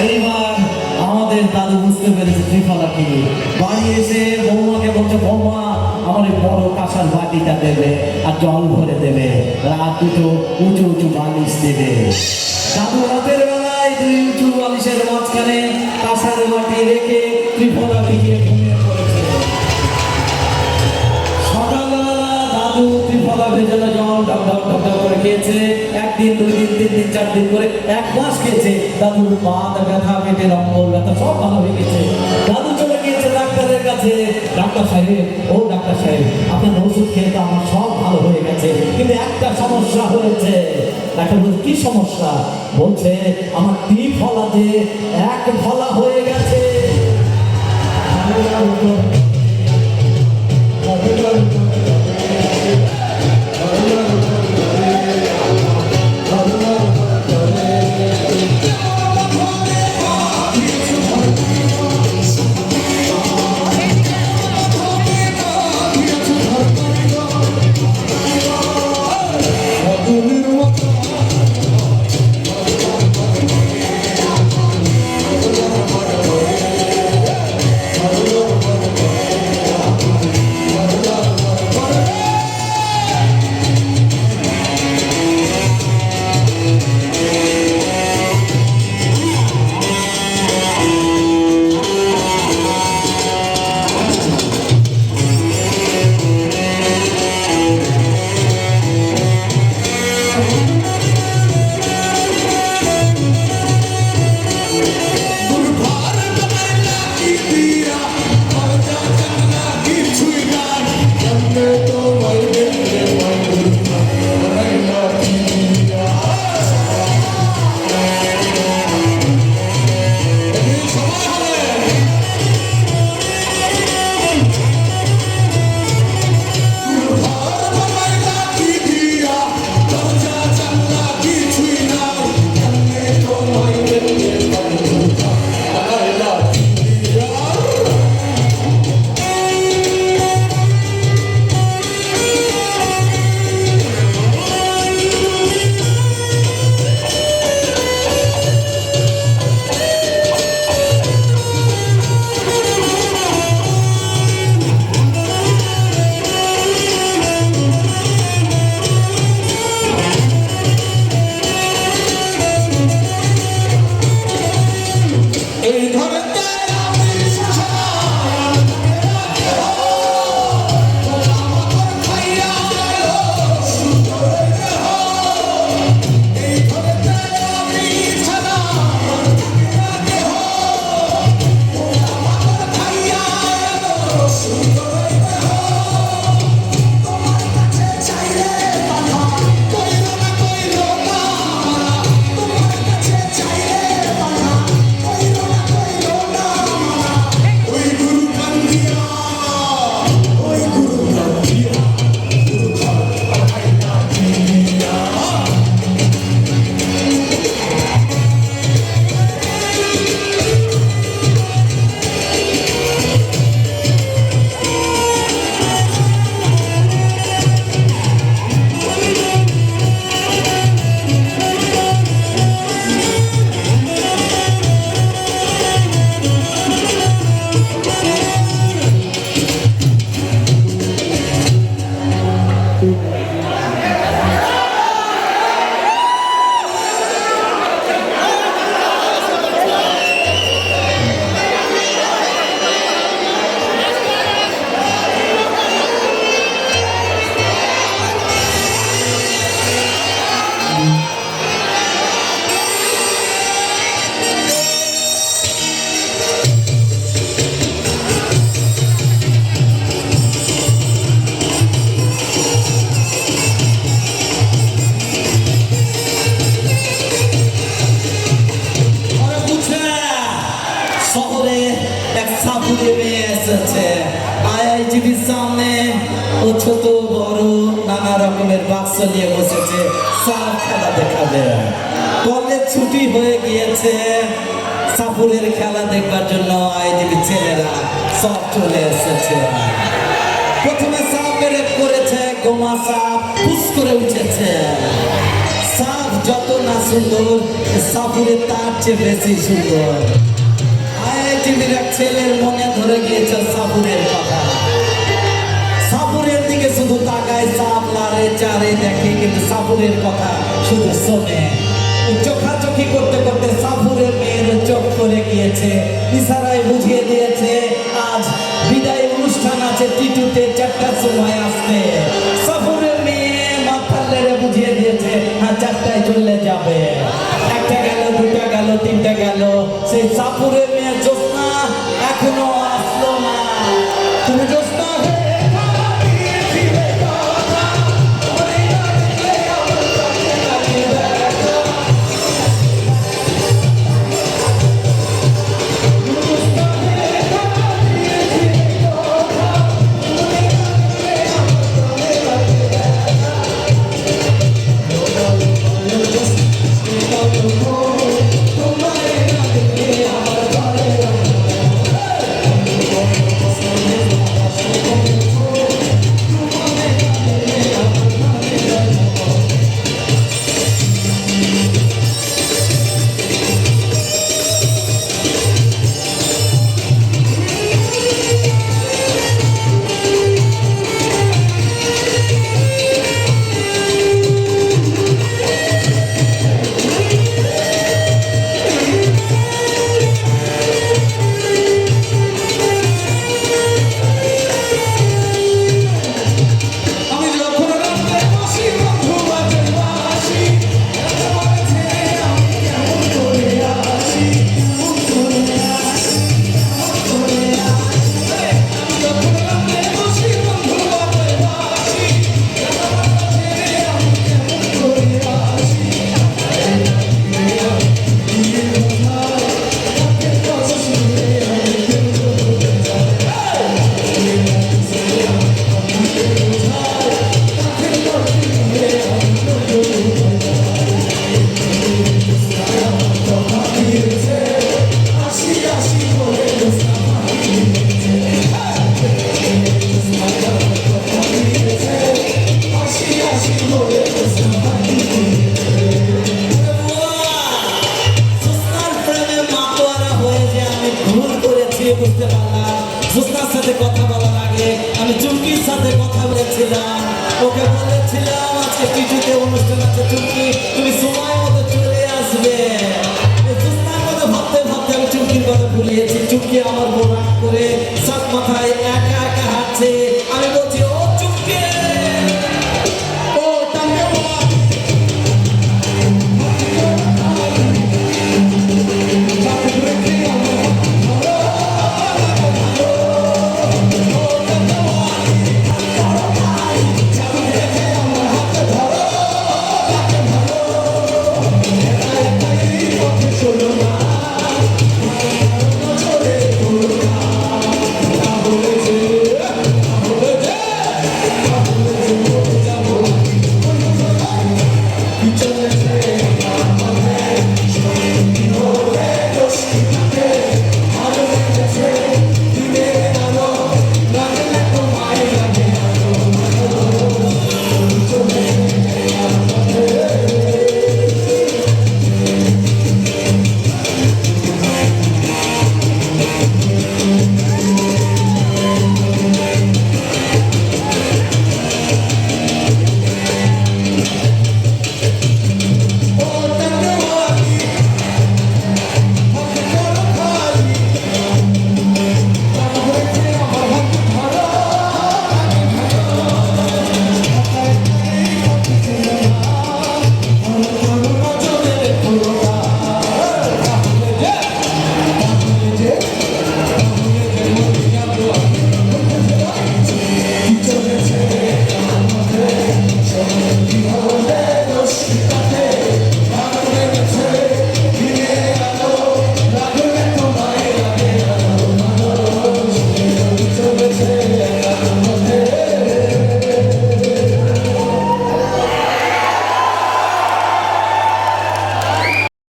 এইবার আমাদের দাদু বুঝতে পেরেছে ত্রিফলা কি। বাড়ি এসে বৌমাকে বলছে, বৌমা আমার এই বড় কাঁসার বাটিটা দেবে আর জল ভরে দেবে, রাত দুটো উঁচু উঁচু বালিশ দেবে। দাদু রাতের বেলায় দুই উঁচু বালিশের মাঝখানে কাঁসার বাটি রেখে ত্রিফলা ভিজিয়ে ঘুমিয়ে পড়েছে। সকালবেলা দাদু ত্রিফলা ভেজানো জল ঢক ঢক ঢক ঢক করে খেয়েছে। একদিন, দুই দিন, তিন দিন, 4 দিন করে 1 মাস খেয়েছে। দাদুর বাত ব্যথা, পেটের অম্বল ব্যথা সব ভালো হয়ে গেছে। দাদু চলে গিয়েছে ডাক্তারের কাছে। ডাক্তার সাহেব, ও ডাক্তার সাহেব, আপনার ওষুধ খেয়ে তো আমার সব ভালো হয়ে গেছে, কিন্তু একটা সমস্যা হয়েছে। ডাক্তার বলছে, কি সমস্যা? বলছে, আমার ত্রিফলা যে 1 ফলা হয়ে গেছে। টিভির সামনে ও ছোট বড় নানা রকমের বাক্স নিয়ে বসেছে, সব খেলা দেখাবে। কলেজ ছুটি হয়ে গিয়েছে, সাপুরের খেলা দেখবার জন্য আইডিবির ছেলেরা সব চলে এসেছে। প্রথমে সাপ বেরেক করেছে, গোমা সাপ ফুস করে উঠেছে। সাফ যত না সুন্দর, সাফুরের তার চেয়ে বেশি সুন্দর। আইটিভির এক ছেলের মনে ধরে গিয়েছে সাফুরের কথা। সাফুরের দিকে শুধু তাকায়, সাফ লারে চারে দেখে, কিন্তু সাফুরের কথা শুধু শোনে। চোখাচোখি করতে করতে সাফুরের মেয়ের চোখ করে গিয়েছে, ইশারায় বুঝিয়ে দিয়েছে আজ বিদায় অনুষ্ঠান আছে টিটুতে 4টার সময় আসতে। সাফুরের মেয়ে মাথা লেড়ে বুঝিয়ে দিয়েছে হ্যাঁ 4টায় চলে যাবে। 1টা গেল, 2টা গেল, 3টা গেল, সেই সাফুরের মেয়ে জ্যোৎস্না এখনো আসলো না। তুমি জ্যোৎস্না বুঝতে পারলাম। জ্যোৎস্নার সাথে কথা বলার আগে আমি চুমকির সাথে কথা বলেছিলাম, ওকে বলেছিলাম আজকে টিটুতে অনুষ্ঠান আছে চুমকি, তুমি সময় মতো চলে আসবে। জ্যোৎস্নার কথা ভাবতে ভাবতে আমি চুমকির কথা ভুলিয়েছি। চুমকি আমার বউ রাগ করে সব মাথায় এক